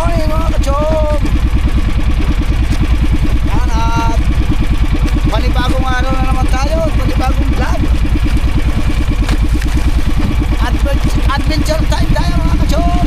morning mga kachom. Yan at panibagong araw na naman tayo, panibagong vlog. Adventure time tayo mga kachom.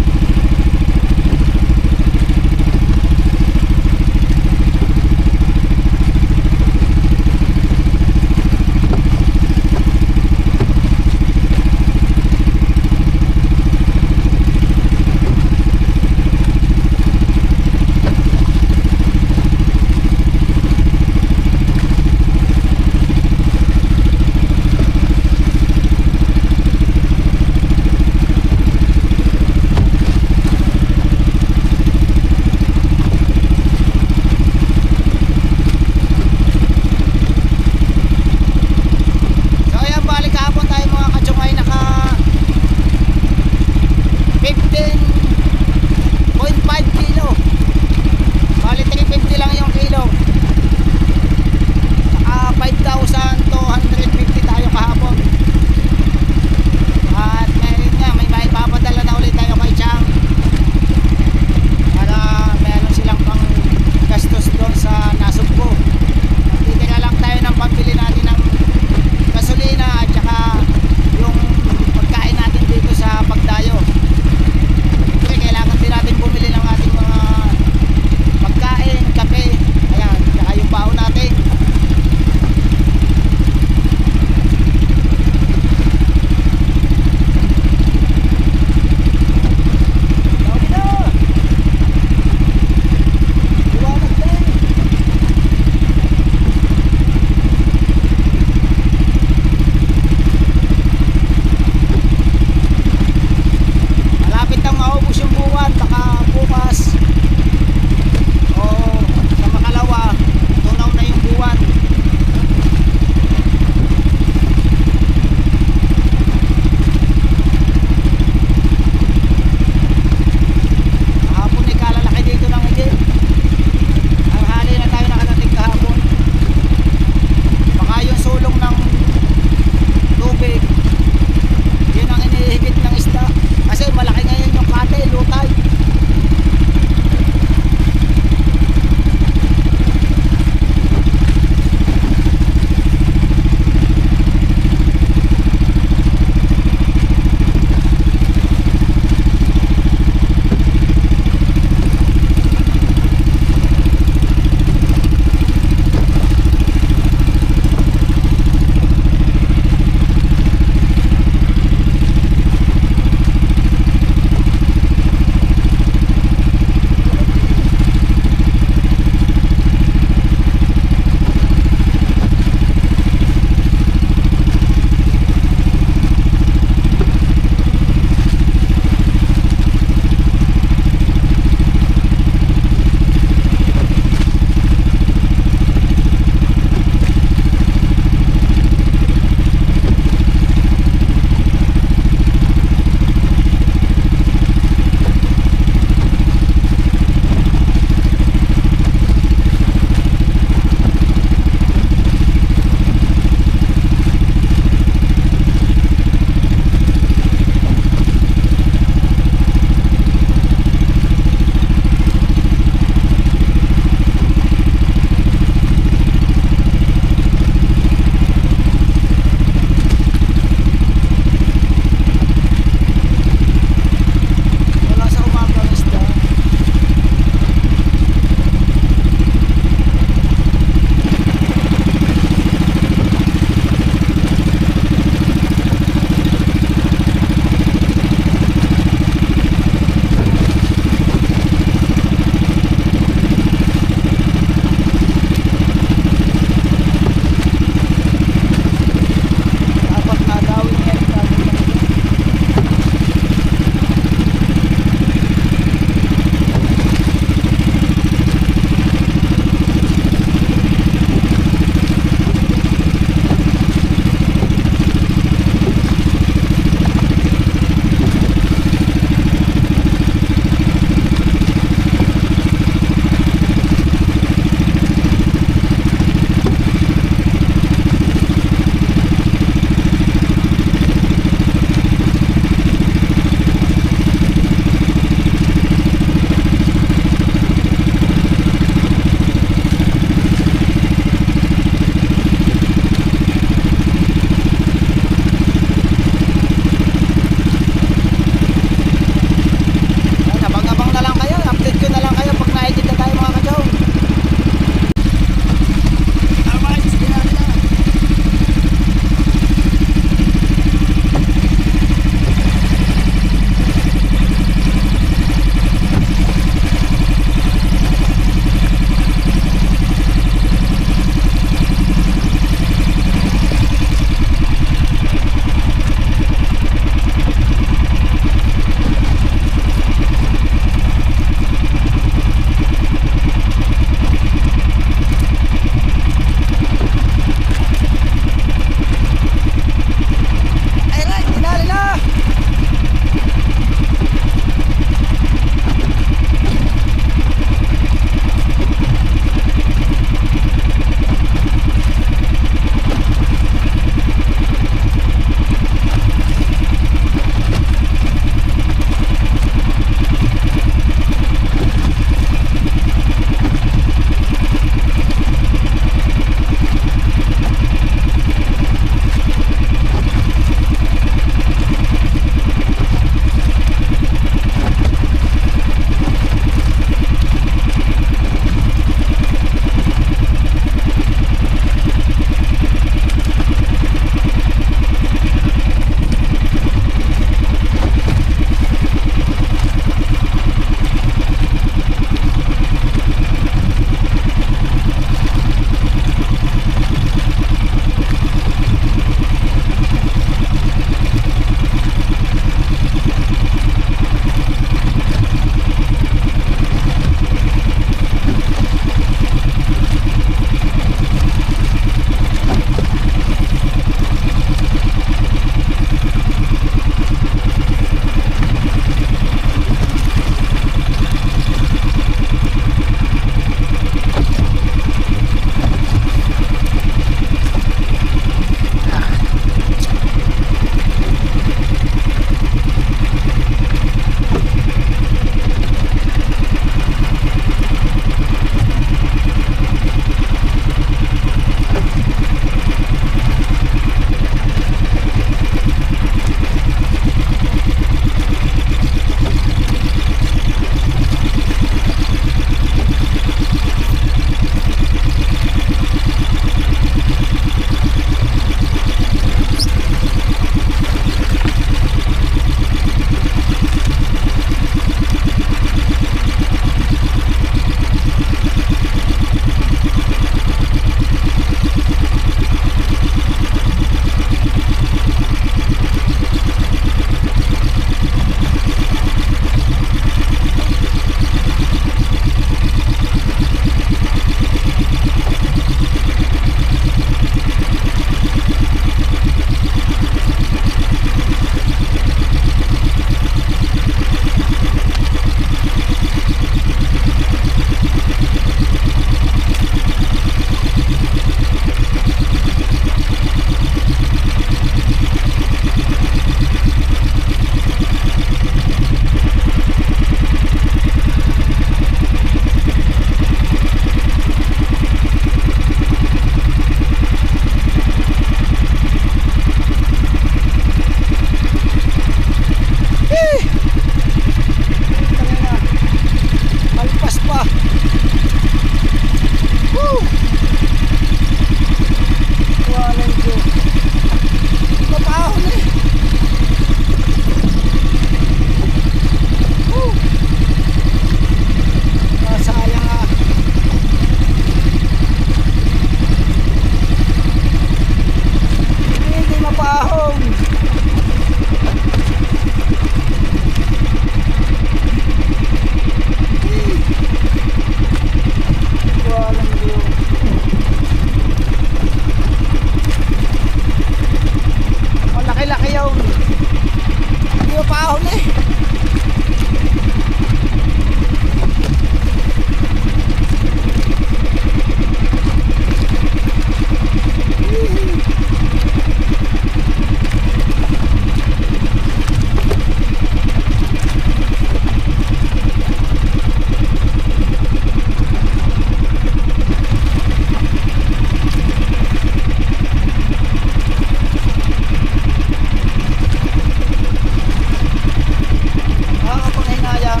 sayang.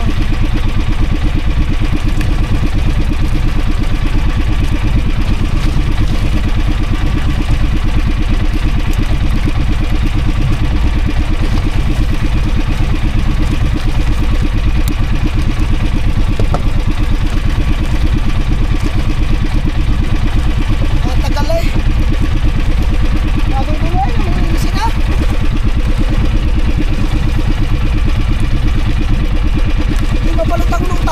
Ang tagal eh. Nagugulo eh, nanginis na. Hindi mabalot ang lupa.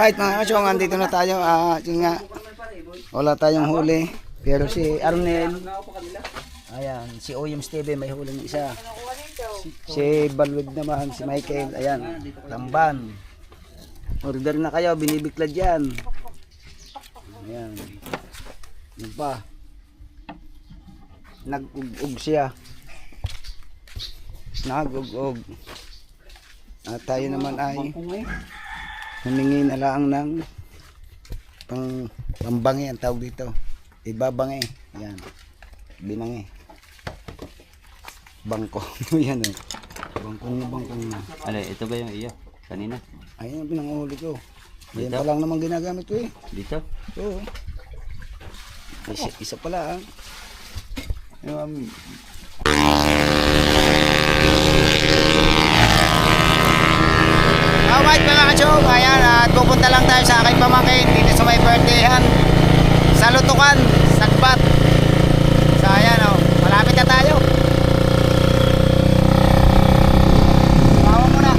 Alright mga kasyong, andito na tayo. Yun nga, wala tayong huli. Pero si Arnel, ayan, si Oyem Steve may huli ng isa. Si Balwig naman, si Michael, ayan, tamban. Order na kayo, binibiklad yan. Ayan. Yun pa. Nag-ug-ug siya. Nag-ug-ug. At tayo naman ay humingi na lang ng pambangi ang tawag dito. Ibabangi. Yan. Binangi. Bangko. Yan o. Bangkong na. Ano, ito ba yung iyo? Kanina? Ayun ang pinanguhuli ko. Yan Dito? pa lang naman ginagamit ko eh. Dito? Oo. Isa pala ah. Alright mga kachog, ayan at pupunta lang tayo sa aking pamangkin dito sa may birthdayhan sa Lutukan, Sagbat. So ayan o, malapit na tayo. Bawa mo na.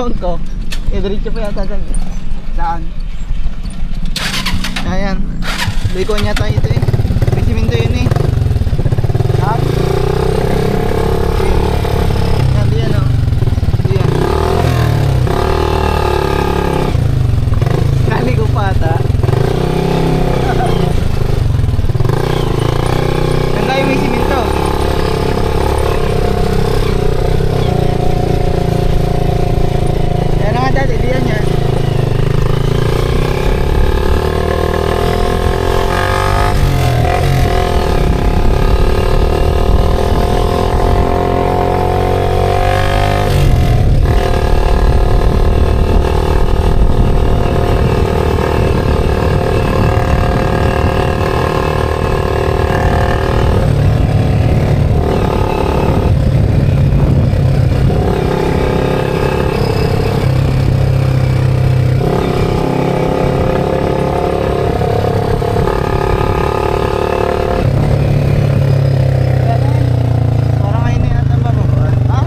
Ewan ko. Diretso pa yata dyan. Saan? Ayan. Biko niya tayo ito eh. May siminto yun eh. Ha? Yan, diyan o. Diyan. Kali ko pa ata. Ganda yung may siminto. Yan na nga dati, diyan niya. Parang ngayon na yata ba mo? Ha?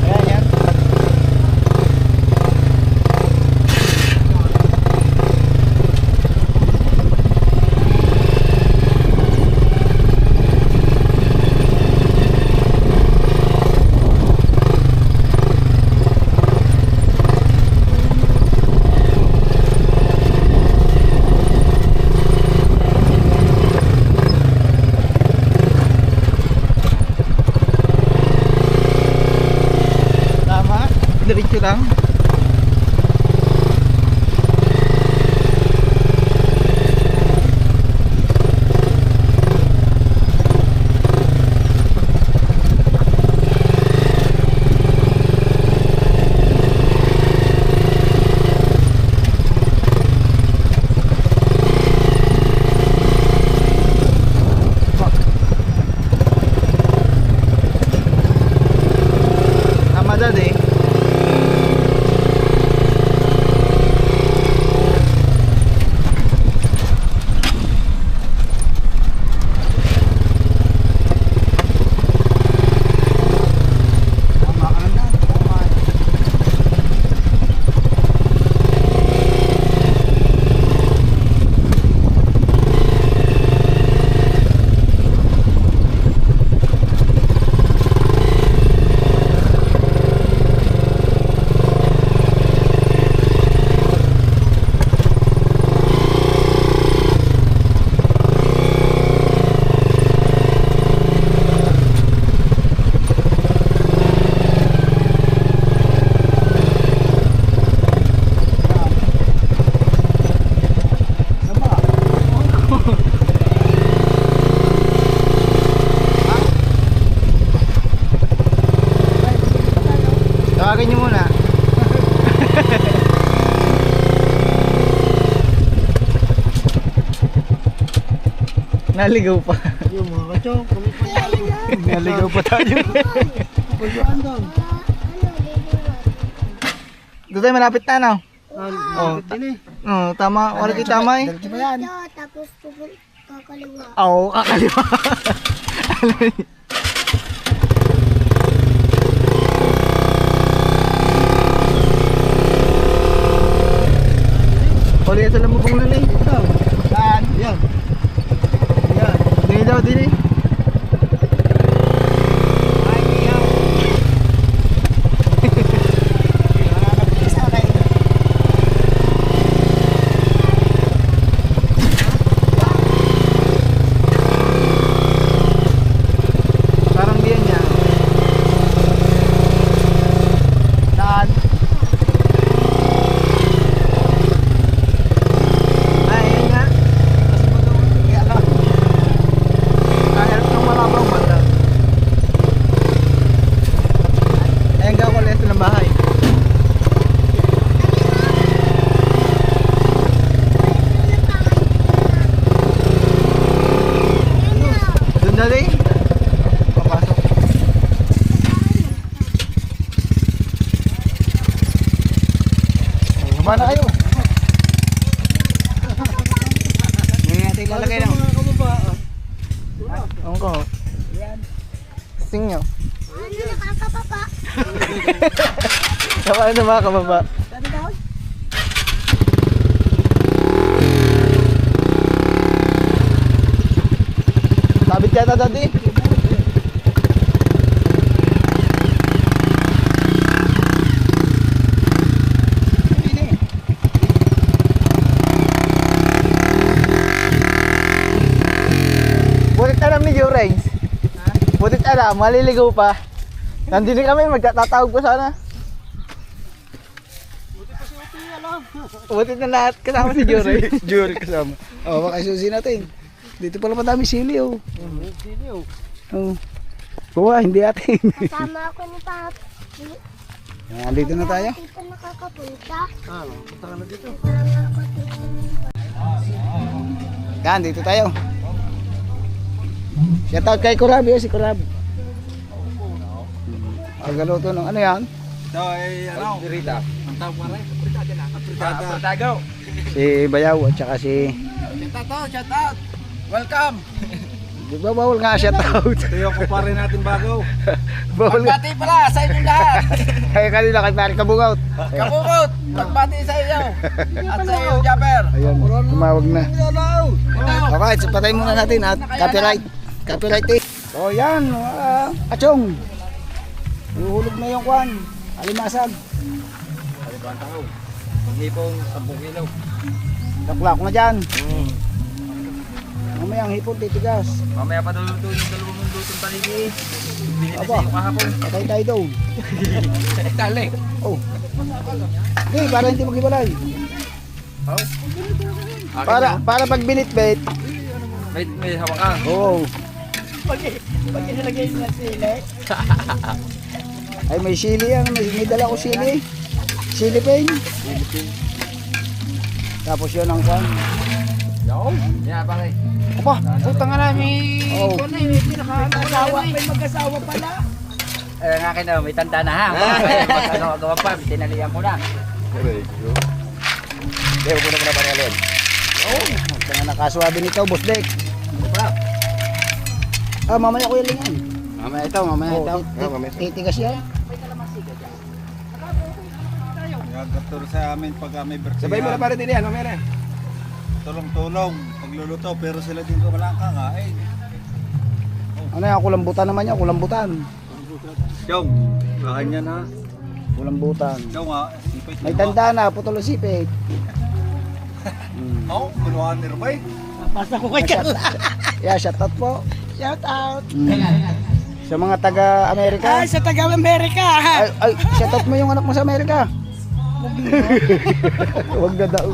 Ayan yan. Tama, diretso lang. Tama dad eh. Tama ka na dad. Tama. Tawagin niyo muna. Naligaw pa. Yung mga kachong, kami pa tayo. Naligaw pa tayo. Pagkuhan doon. Doon tayo malapit na no? Oh, din eh. Oo, tama. Wala kayo tama eh. Diretso pa yan. Tapos kakaliwa. Oo, kakaliwa. Uli sa lamubong na eh. Saan? Yan. Yan. Dini daw, dini. Ay, iyaw. Hanap isa kayo. Parang diyan niya. Saan? Ay, yun nga. Mas mo daw. Iyaw. Ang ko. Sing nyo. Ano nakakapapa? Saka ano mga kababa? Sabit yata dati. Butit alam ni Joe Reigns. Butit alam, maliligaw pa. Nandito kami, magtatawag pa sana. Butit na lahat kasama si Joe Reigns. Jury kasama. Oh, baka susi natin. Dito pala madami sili oh. Oh. Kuha, hindi atin. Kasama ako ni Pap. Dito na tayo. Dito nakakapunta. Punta ka na dito. Kasama ako dito. Yan, dito tayo. Shoutout kay Kurab, yun si Kurab. Agaluto ng ano yan? Ito ay ano? Rita. Ang tawag mo rin? Apritago. Si Bayaw at saka si... Shout out. Welcome. Di ba bawal nga shoutout? Ito yung kumpare natin bago. Bawal nga. Pagbati pala sa inyong lahat. Kaya kanila kay Pari Kabungaut. Kabukot. Pagbati sa inyo. At sa iyo, Japper. Ayun, tumawag na. Okay, so patay muna natin at copyright. Copyright eh. So yan, achong. Huhulog na yung kwan. Alimasag. Hipong 10 kilo. Daklak na dyan. Mamaya ang hipon titigas. Mamaya pa luluto yung 2 lutong taligi. Binili Aba. sa iyo kahapon. Patay tayo daw. Dali. Oh. Hindi, para hindi maghibalay. Oh. Para pag binitbit. May hawak ka. Oo. Pag inilagay niya sili. Ay may sili yan. May dala ko sili. Sili pain. Tapos yun ang kwan. Yo. Yeah, pare. Apa, Putang nga namin. Oh. May pinaka-asawa. May mag-asawa pala. Nga akin na, may tanda na ha. Ano gawa pa, tinalihan ko na. Deo ko na pangalan. Oh, kaya nakaswabe nito, boss Dek. Mamaya ko yung lingan. Mamaya ito, mamaya ito. Titigas yan. Nagkaturo sa amin pag may birthday. Sabay mo na pare din yan, mamaya na. Tulong-tulong pagluluto pero sila din ko walang kakain. Ano yan, kulambutan naman yan, kulambutan. Jong, kain yan ha. Kulambutan. Jong ha, sipit. May tanda na, putol ang sipit. Oh, kinuhaan ni Rubay. Pasta ko kay Yeah, shout out po. Shout out. Sa mga taga-Amerika. Ay, sa taga-Amerika. Ay, shout out mo yung anak mo sa Amerika. Huwag na daw.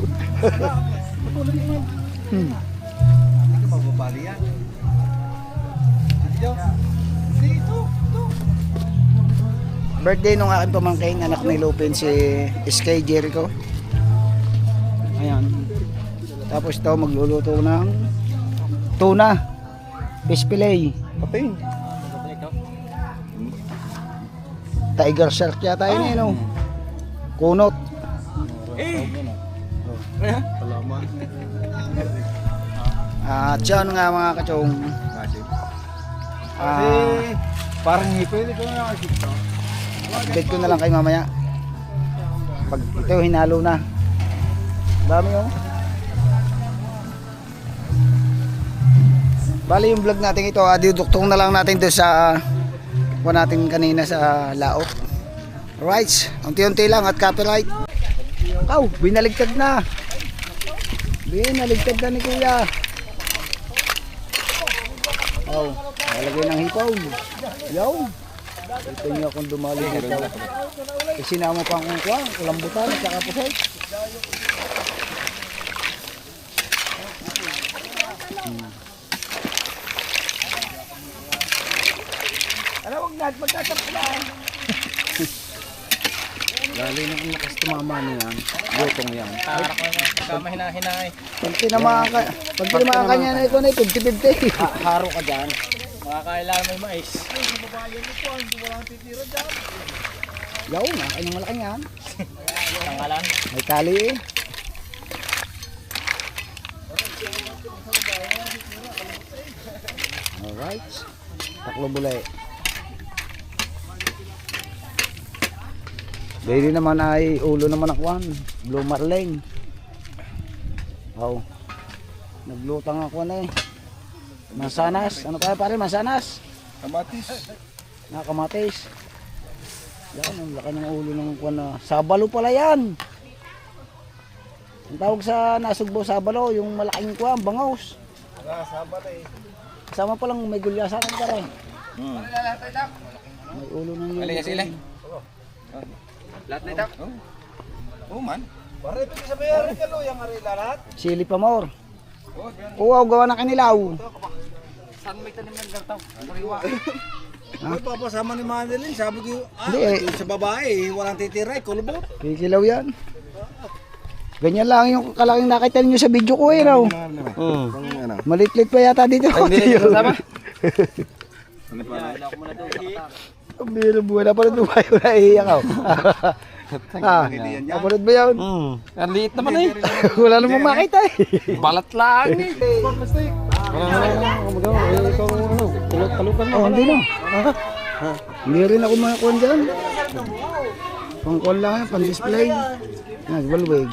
Hindi ka mababali yan. Jong, dito. Birthday nung aking pamangkin, anak ni Lupin, si SK Jericho. Ayan. Tapos ito magluluto ng tuna, fish fillet. Pating. Tiger shark yata yun eh, no? Kunot. At siya nga mga kachong. Parang ngipin ito na nakikita. Update ko na lang kayo mamaya. Pag ito hinalo na. Dami oh. Bali yung vlog natin ito, diduktong na lang natin doon sa kuha natin kanina sa laot. Alright, unti-unti lang at copyright. Kaw, binaligtad na. Binaligtad na ni Kuya. Oh, nalagay ng hipaw. Yaw. Ito niyo akong dumali dito. Isinama pa akong kuha, kulambutan at saka pusay. Ano, huwag na, magtataplan. Lalo na kung lakas tumama niyan, gutong yan. Tarak ko na, kasama hinahinay. Pag tinamaan ka niya na ito na 50-50. Haro ka dyan. Makakailangan may mais. Yaw, nakain ng malaki yan. Tanggalan. May tali eh. Alright. Taklo bulay. Dahil naman ay ulo naman ako Blue Marlin. Oh. Naglutang ako na eh. Mansanas. Ano kaya pare? Mansanas? Kamatis. Nakamatis. Yan, ang laki ng ulo ng kuwan na. Sabalo pala yan. Ang tawag sa Nasugbo sabalo, yung malaking kuwan, bangaws. Sabalo eh. Kasama palang may gulyasan ka rin. May ulo ng ulo. Balik sila. Lahat na ito. Oo man. Pare, pwede sa bayaran ka lo, yung arila lahat. Sili pa more. Oo, gawa ng kanilaw. Saan may tanim ng gartaw? Kuriwa. Ay, papasama ni Manilin, sabi ko, Hindi, eh. sa babae, walang titira, kulubot. Kikilaw yan. Ganyan lang yung kalaking nakita ninyo sa video ko eh raw. Malit-lit pa yata dito. Hindi na sama. Biro buwan na pala tumayo na iiyak ako. Kapulad ba yun? Ang liit naman eh. Wala namang makita eh. Balat lang eh. Oh, hindi na. Hindi rin ako makakuha dyan. Pangkuhan lang yan, pang-display. Nagbalwig.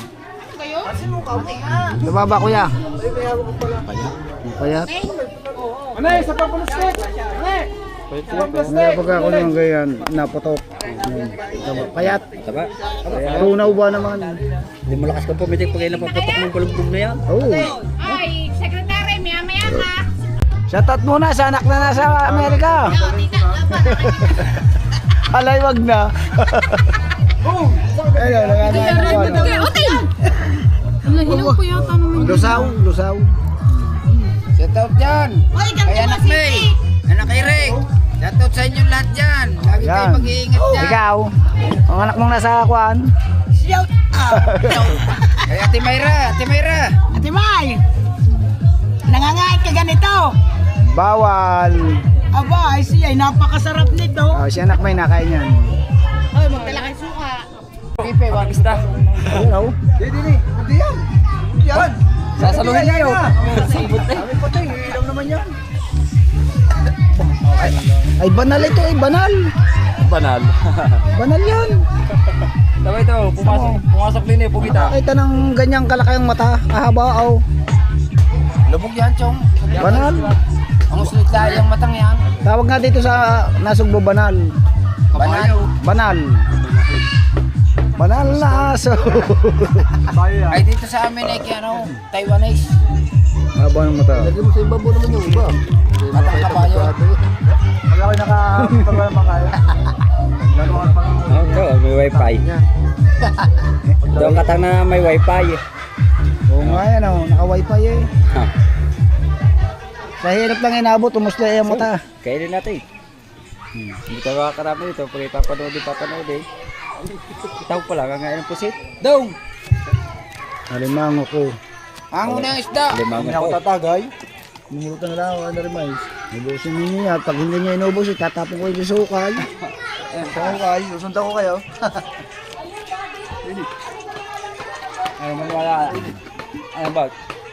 Nababa kuya. Payat. Anay, sa papalastik! Anay! May pagka ako naman ganyan, naputok. Payat. Tunaw ba naman? Hindi malakas kang pumitik pag ilang paputok ng bulubog na yan. Oo. Ay, sekretary, maya-maya ka. Shoutout muna sa anak na nasa Amerika. Alay, wag na. Ayun, Otin! Ano, hilaw ko yata naman. lusaw. Set out dyan. Kay anak May. Anak Eric. Set out sa inyo lahat dyan. Lagi kayo Yan. mag-iingat dyan. Ikaw, ang anak mong nasa kuan. Kay Ate Mayra. Ate Mayra. Ate May, nangangait ka ganito. Bawal. Aba, ay siya, napakasarap nito. Oh, si anak may nakain yan. Ay, magdala kay suka. Pipe, wag isda. Ayun, Hindi yan. Sasaluhin niyo. Sabi pa tayo, ilaw naman yan. ay banal ito, ay banal. Banal. Banal yan. Tama ito, pumasok din eh, pumita. Nakita ng ganyang kalaki ang mata, kahaba aw. Lubog yan, chong. Banal. Ang uslit dahil yung matang yan. Tawag nga dito sa Nasugbo banal. Banal. Banal. Banal na aso. Ay dito sa amin eh, ano, Taiwanese. Haba ng mata. mo sa ibabaw naman yung iba. Matang kabayo. Wala ko naka-programa kayo. Ito, may wifi. Doon katang na may wifi. Oo nga yan oh, naka-wifi eh. Sa hirap lang inabot, umusla yung mata. Kainin natin. Hindi ka makakarami ito. Pag papanood eh. Tawag pala, kangain ng pusit. Dong! Alimango ko. Ang unang isda. Hindi ako tatagay. Minutan na lang ako na rin mais. Ibusin ninyo yan. Pag hindi nyo inubos, tatapon ko yung sukay. Sukay, susundan ko kayo. Ay, wala. Ano ba?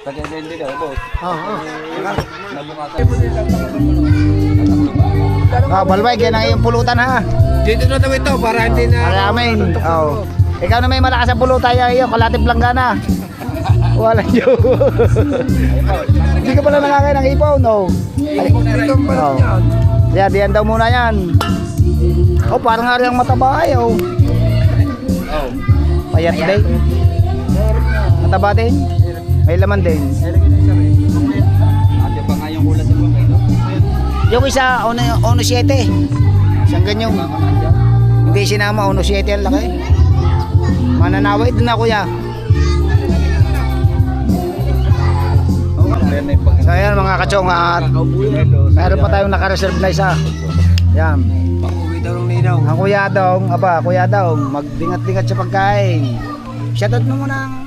Pag-endin din ako. Balbay, kaya na yung pulutan ha. Dito na daw ito para hindi na... Alamin. Oh. Ikaw na may malakas sa pulutan yung kalatip langgana. Wala nyo. Hindi ka pala nakakain ng ipaw, no? Ay, oh. Yeah, diyan daw muna yan. Oh, parang nga rin ang mataba ay, oh. Payat din. Mataba din. May laman din. Ate pa nga yung ulat ng mga ito. Yung isa, 1.7. Isang ganyan. Hindi sinama, 1.7 ang laki. Mananaway din na kuya. So ayan mga kachong at meron pa tayong naka-reserve na isa. Yan. Pag-uwi daw ng ninaw. Ang kuya dong, magdingat-dingat sa pagkain. Shoutout mo muna ang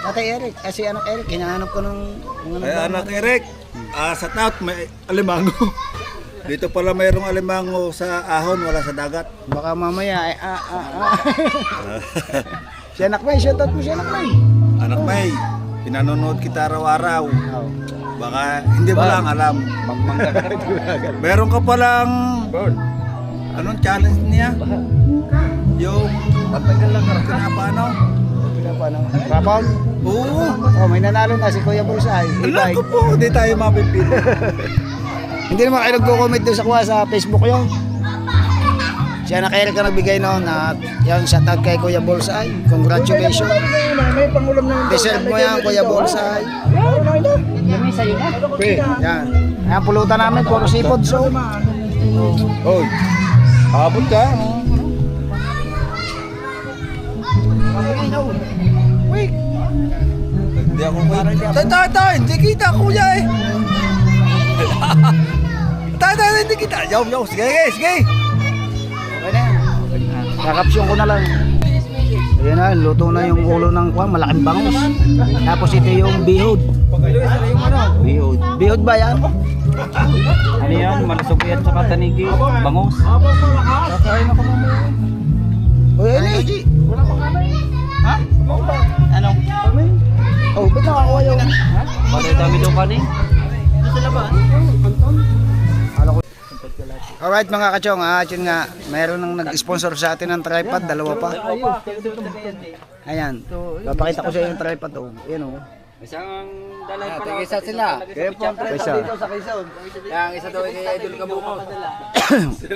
Tatay Eric. Kasi anak Eric, hinahanap ko ng Ay, anak Eric, sa taot may alimango. Dito pala mayroong alimango sa ahon, wala sa dagat. Baka mamaya Si anak May, shoutout mo si anak May. Anak May, pinanonood kita araw-araw. Oh. Baka hindi mo lang alam. Meron ka palang anong challenge niya? Yung kinapano? Rapaw? Oo. Oh, may nanalo na si Kuya Bulsay. Alam ko po, hindi tayo mapipili. Hindi naman kayo nagko-comment doon sa kuha sa Facebook yun. Siya na kaya ka nagbigay noon at yan, shoutout kay Kuya Bulsay. Congratulations. May pangulam na Deserve mo yan, Kuya Bulsay. Yan. Ayan, pulutan namin, puro seafood. So, Oh. Habol ka. Hindi ako Tay, hindi kita kuya eh. Tay, hindi kita. Yaw, sige. okay na yan. Kakapsyon ko na lang. Ayan na, luto na yung ulo ng kuha, malaking bangus. Tapos ito yung bihod. Bihod. Bihod ba yan? Ano yan? Malusog yan sa katanigi. Bangus. Kakain ako mamaya. O yan eh. Ha? Anong? Oh, ba't nakakuha yung... Balay dami daw kanin. Alright mga kachong, yun nga, mayroon nang nag-sponsor sa atin ng tripod, dalawa pa. Ayan, papakita ko sa iyo yung tripod. Oh. Ayan o. Isang dalay pa. Isa sila. Kaya po ang Isa. Yang isa daw kay Idol Kabukot.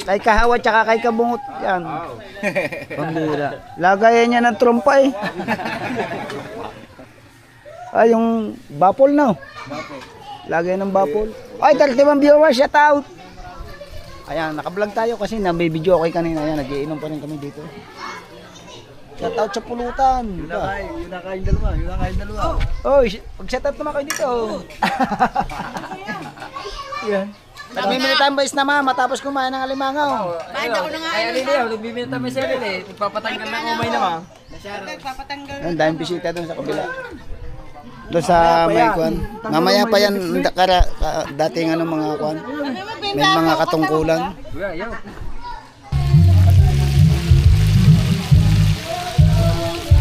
Kay Kahawa tsaka kay Kabungot. Yan. Pambira. Lagayan niya ng trompa eh. Ay, yung bapol na. Lagayan ng bapol. Ay, 31 viewers, shout out. Ayan, naka-vlog tayo kasi nabibidyo okay kanina. Ayan, nagiinom pa rin kami dito. Shout out sa pulutan. Yun na kain dalawa. Oy, pag-shout out naman kayo dito. Yan. Nagmimili tayong bais naman matapos kumain ng alimangaw. Bakit ako na nga Kaya Lili, nagbibinta may saril eh. Nagpapatanggal ng umay naman. nagpapatanggal. Ayun, daming bisita doon sa kabila. Doon sa may kwan. Mamaya pa yan, dating ano mga kwan. May mga katungkulan.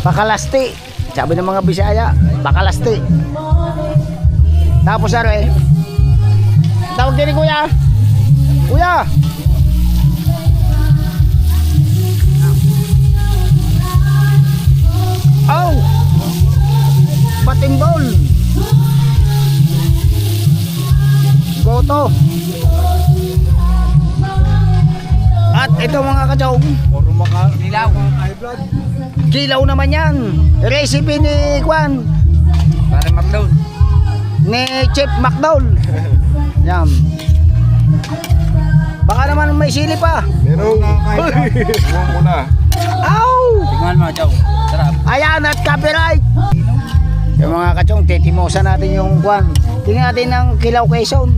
Bakalasti. Sabi ng mga Bisaya, bakalasti. Tapos are, tawag din ni Kuya. Kuya! Oh! Patimbol! Goto! At ito mga kajaw, Dilaw. kilaw naman yan. Recipe ni Kwan, Para McDonald. ni Chef McDowell. Yan. Baka naman may sili pa. Meron na kain. Muna. Ow! Tingnan mo, Chow. Sarap. Ayan at copyright. Yung mga kachong, titimosan natin yung Kwan. Tingnan natin ng Kilaw Quezon.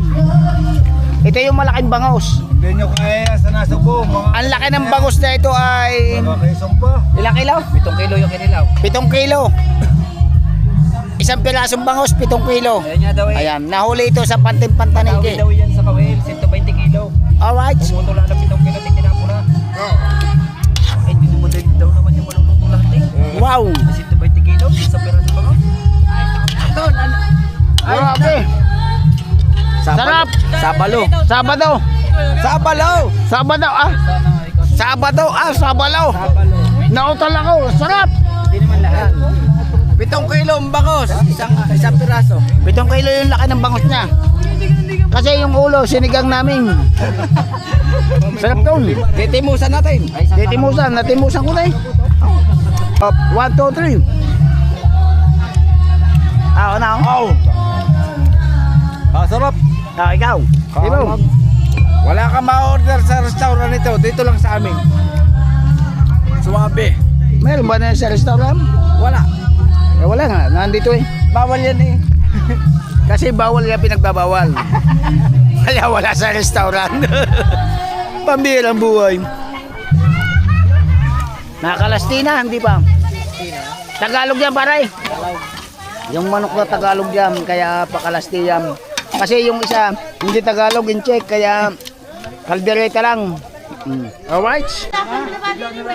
Ito yung malaking bangos. Hindi nyo kaya sa nasubo. Ang laki ng bangos na ito ay Kaisong pa. ilang kilo? 7 kilo yung kinilaw. 7 kilo. Isang pirasong bangos, 7 kilo. Ayan nga daw eh. Ayan, nahuli ito sa Tawid Pantimpantanigi. daw yan sa Kawil, 120 kilo. Alright. Pumuto lang ng 7 kilo, tingnan mo na. Ay, hindi mo daw naman yung maluluto lahat eh. Wow. 120 kilo, sa peraso ba? Grabe. Sarap. Sabalo. Sabado. Sabalo! Sabado ah. Sabalo. Nautal ako. Sarap. Hindi naman lahat. 7 kilo ang bangos, isang piraso. 7 kilo yung laki ng bangos niya. Kasi yung ulo, sinigang namin. Sarap tol. Titimusan natin. Natimusan ko na eh. 1, 2, 3. Ako na ako. Sarap. Ikaw. Diba? Wala ka ma-order sa restaurant nito. Dito lang sa amin. Suwabe. Meron ba na sa restaurant? Wala. Eh wala nga, nandito eh. Bawal yan eh. Kasi bawal yan pinagbabawal. Kaya wala sa restaurant. Pambirang buhay. Nakalasti na, hindi pa. Tagalog yan pare. Yung manok na Tagalog yan, kaya pakalasti yan. Kasi yung isa, hindi Tagalog, in check, kaya kaldereta lang. Alright?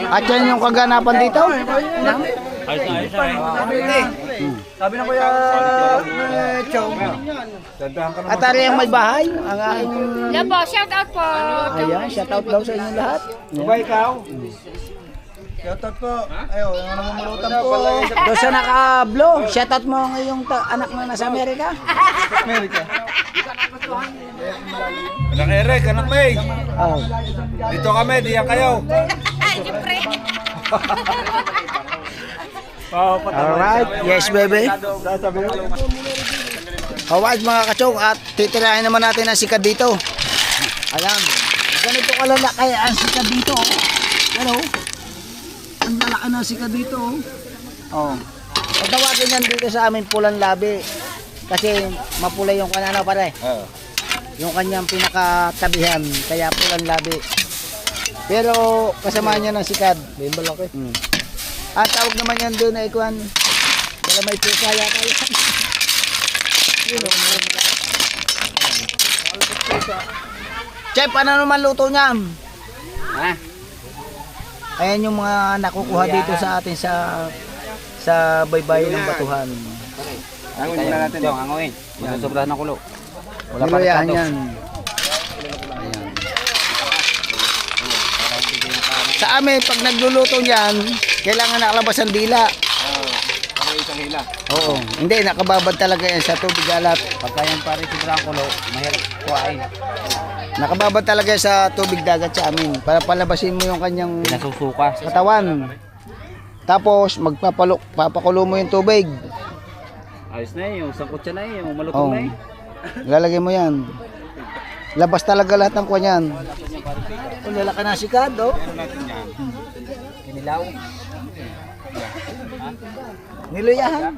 At yan yung kaganapan dito. Sabi na kuya, Chong. At ari ang may bahay, ang aking... Yan po, shout out po. Ayan, shout out daw sa inyong lahat. Ba ikaw? Shoutout po. Ayo, yung namumulutan po. Doon sa naka-blow, shout out mo ang iyong anak na nasa Amerika. Anak Eric, anak May. Oh. Dito kami, diyan kayo. Siyempre. Alright, yes baby. Alright mga kachong, at titirahin naman natin ang sikat dito. Ayan, ganito kalala kaya ang sikat dito. Pero, ang lalaki ng sikat dito. Oh. Pagtawagin yan dito sa amin pulang labi. Kasi mapula yung kanano pare. Yung kanyang pinakatabihan, kaya pulang labi. Pero kasama niya ng sikat. May malaki. At tawag naman yan doon na ikuan. Wala may pusa yata yan. Chef, ano naman luto niya? Ha? Ayan yung mga nakukuha dito sa atin sa baybayin ng Batuhan. Anguin muna natin. Chong, anguin. Masusobrahan ng kulo. Wala pa Niluyahan rin yan. Ayan. Sa amin, pag nagluluto niyan, kailangan nakalabas ang dila. isang hila. Oo. Hindi, nakababad talaga yan sa tubig alat. Pagka yan pare sobrang kulo, mahirap kuhain. Nakababad talaga yan sa tubig dagat sa amin. Para palabasin mo yung kanyang Pinasusuka. katawan. Tapos, papakulo mo yung tubig. Ayos na yung sangkot siya na yung Oo. malutong na Lalagay mo yan. Labas talaga lahat ng kuwan yan. Kung lalaki na sikad, oh. Kinilaw. Niluyahan.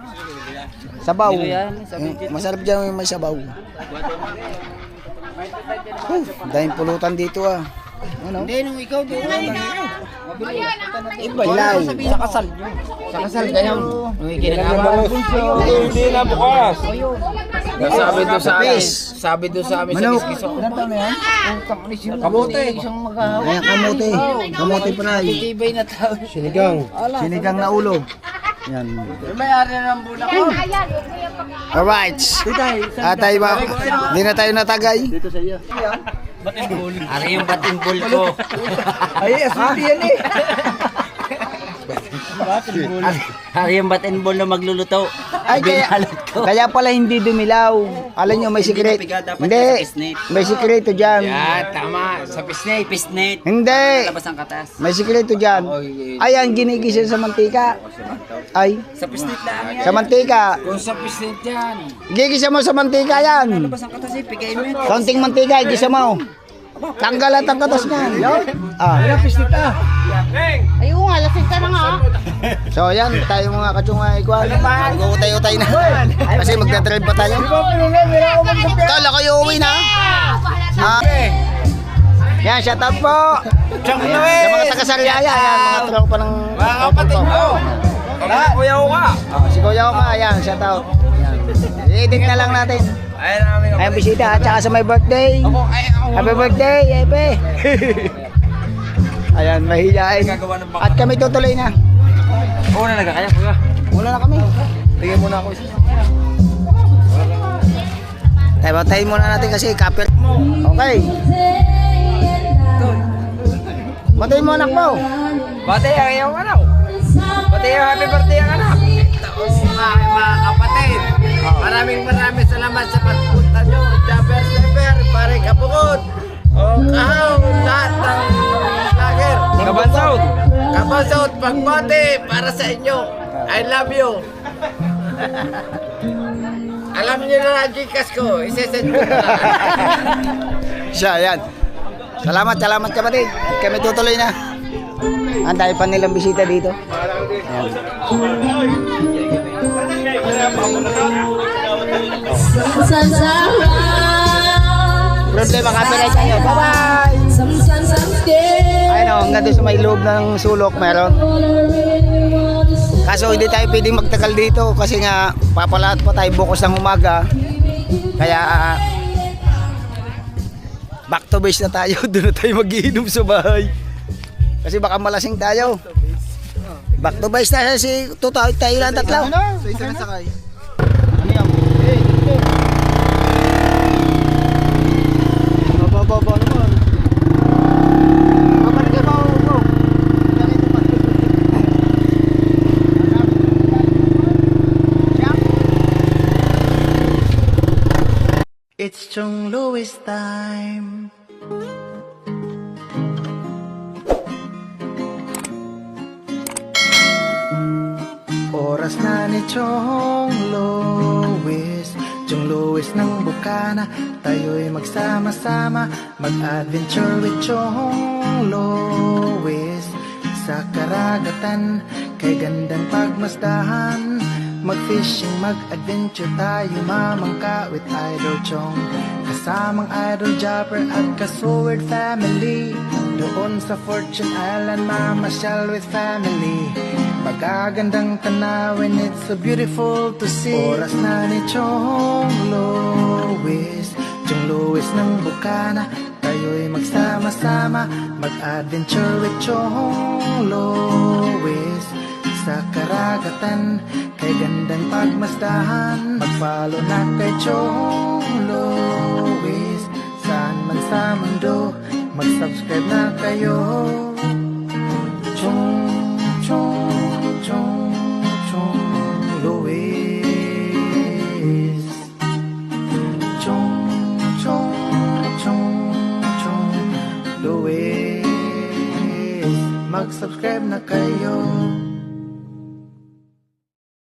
Sabaw. Niluyahan, Masarap dyan yung may sabaw. Dahil pulutan dito ah. Ano? Hindi, nung ikaw doon. Iba ilaw. Sa kasal. Sa kasal kayo. Nung ikinagawa. Hindi na bukas. Sabi doon sa amin. Pis. Sabi doon sa amin sa Manok. kiskiso. Ilan taon na yan? Kamote. Isang maghahawa. Ayan, kamote. Kamote fry. Tibay na tao. Sinigang na ulo. Yan. May-ari na ng bulak ko. Alright. Tayo ba? Hindi na tayo natagay. Ari yung batimbol ko. Ay, aswiti yan eh. Ari yung batimbol na magluluto. Ay, kaya pala hindi dumilaw. Alam nyo, may secret. Hindi. May sikreto dyan. Yan, tama. Sa pisnate. Pisnet. Hindi. Labas ang katas. May sikreto dyan. Ay, ang ginigisa sa mantika. Ay, Sa pisnet lang yan. sa mantika. Kung sa pisnate yan. Gigisa mo sa mantika yan. Labas ang katas eh. Pigay mo yun. Kaunting mantika, igisa mo. Tanggalan ang katas niyan. Ah. Ayun nga, lasing ka na nga. So yan, tayo mga kachungay ko. Mag-utay-utay na. Kasi magdadrive pa tayo. Kala kayo uwi na. Ah. Yan, shout out po. Sa mga taga-Sariaya, yan, mga tropa ng Mga kapatid mo. Kuya ko ka. Si Kuya Oka, yan, shout out. Yan. I-edit na lang natin. Ayun namin. Ayun, bisita, at saka sa my birthday. Happy birthday, Epe. Ayan, mahihain. At kami tutuloy na. Oo na nagkakaya kuya. Wala na kami. Tigyan muna ako isa. Tayo muna natin kasi kapit. Okay. Batayin mo anak mo. Bate, ang iyong anak. Bate, yung happy birthday ang anak. Mga kapatid. Maraming salamat sa pagpunta nyo. Jaber, Sever, pare Kabukod. O Kahaw, lahat ng lager. Kabansaw. Kabasot, pagbati para sa inyo. I love you. Alam niyo na ang Gcash ko. Isesend ko na. Siya, yan. Salamat kapatid. At kami tutuloy na. Ang dahil pa nilang bisita dito. Ayan. Problema copyright tayo. Bye-bye! Ayun o, hanggang doon sa may loob ng sulok meron. Kaso hindi tayo pwedeng magtagal dito kasi nga papalaat pa tayo bukas ng umaga. Kaya back to base na tayo. Doon na tayo mag-iinom sa bahay. Kasi baka malasing tayo. Back to base na si Tutoy, tayo lang tatlo. So, isa na sakay. Ano yan? Eh, dito. Mababa naman. Mabalik ka ba, bro? Ganito pa. It's Chong Louis time. Oras na ni Chong Louis, Chong Louis ng Bukana. Tayo'y magsama-sama, mag-adventure with Chong Louis. Sa karagatan, kay gandang pagmasdahan, mag-fishing, mag-adventure tayo, mamangka with Idol Chong. Kasamang Idol Jopper at Kasword family. Doon sa Fortune Island, mamasyal with family. Magagandang tanawin, it's so beautiful to see. Oras na ni Chong Louis, Chong Louis ng Bukana. Tayo'y magsama-sama, mag-adventure with Chong Louis. Sa karagatan, kay gandang pagmasdahan, mag-follow na kay Chong Louis. Saan man sa mundo, mag-subscribe na kayo. Chong Louis. Chong Louis. Mag-subscribe na kayo.